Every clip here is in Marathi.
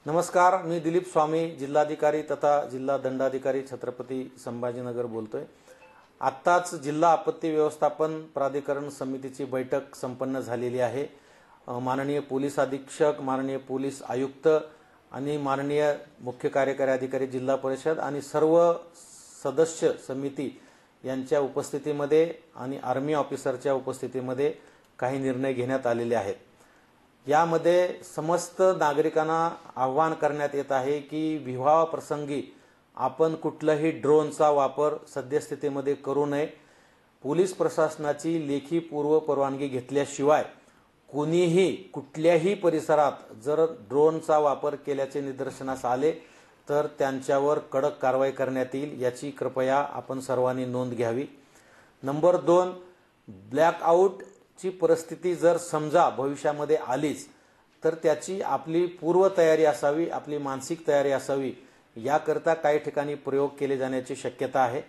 नमस्कार, मी दिलीप स्वामी, जिल्हाधिकारी तथा जिल्हा दंडाधिकारी छत्रपती संभाजीनगर बोलतोय। आत्ताच जिल्हा आपत्ती व्यवस्थापन प्राधिकरण समितीची बैठक संपन्न झालेली आहे। माननीय पोलीस अधीक्षक, माननीय पोलीस आयुक्त आणि माननीय मुख्य कार्यकारी अधिकारी जिल्हा परिषद आणि सर्व सदस्य समिती यांच्या उपस्थितीमध्ये आणि आर्मी ऑफिसरच्या उपस्थितीमध्ये काही निर्णय घेण्यात आलेले आहेत। यामध्ये समस्त नागरिकांना आवाहन करण्यात येत आहे की विवाह प्रसंगी आपण कुठलाही ड्रोनचा वापर सद्यस्थितीमध्ये करू नये। पोलीस प्रशासनाची लेखी पूर्व परवानगी घेतल्याशिवाय कोणीही कुठल्याही परिसरात जर ड्रोनचा वापर केल्याचे निदर्शनास आले तर त्यांच्यावर कडक कारवाई करण्यात येईल, याची कृपया आपण सर्वांनी नोंद घ्यावी। नंबर 2, ब्लॅकआउट ची परिस्थिती जर समजा भविष्यामध्ये आलीच तर त्याची आपली पूर्व तयारी असावी, आपली मानसिक तयारी असावी। याकरता काही ठिकाणी प्रयोग केले जाण्याची शक्यता आहे।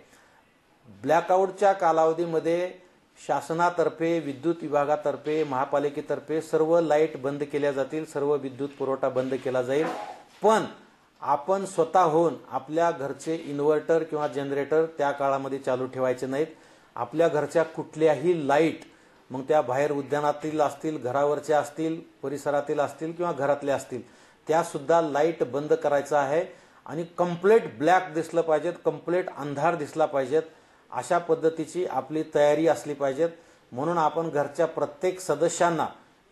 ब्लॅकआउटच्या कालावधीमध्ये शासनातर्फे, विद्युत विभागातर्फे, महापालिकेतर्फे सर्व लाईट बंद केल्या जातील, सर्व विद्युत पुरवठा बंद केला जाईल। पण आपण स्वतःहून आपल्या घरचे इन्व्हर्टर किंवा जनरेटर त्या काळामध्ये चालू ठेवायचे नाहीत। आपल्या घरच्या कुठल्याही लाईट, मग त्या बाहेर उद्यानातील असतील, घरावरच्या असतील, परिसरातील असतील किंवा घरातल्या असतील, त्या सुद्धा लाईट बंद करायचा आहे आणि कंप्लीट ब्लॅक दिसलं पाहिजेत, कंप्लीट अंधार दिसला पाहिजेत। अशा पद्धतीची आपली तयारी असली पाहिजे। म्हणून आपण घरच्या प्रत्येक सदस्यांना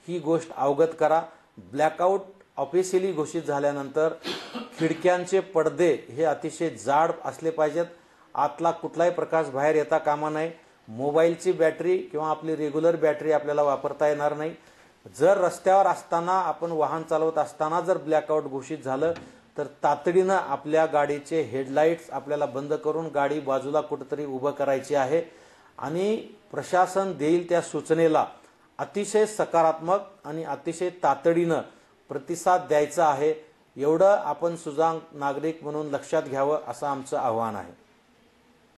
ही गोष्ट अवगत करा। ब्लॅकआउट ऑफिशियली घोषित झाल्यानंतर खिडक्यांचे पडदे हे अतिशय जाड असले पाहिजेत। आतला कुठलाही प्रकाश बाहेर येता कामा नये। मोबाईलची बॅटरी किंवा आपली रेग्युलर बॅटरी आपल्याला वापरता येणार नाही। जर रस्त्यावर असताना, आपण वाहन चालवत असताना जर ब्लॅकआउट घोषित झालं तर तातडीनं आपल्या गाडीचे हेडलाईट्स आपल्याला बंद करून गाडी बाजूला कुठेतरी उभं करायची आहे आणि प्रशासन देईल त्या सूचनेला अतिशय सकारात्मक आणि अतिशय तातडीनं प्रतिसाद द्यायचा आहे। एवढं आपण सुजाण नागरिक म्हणून लक्षात घ्यावं असं आमचं आव्हान आहे।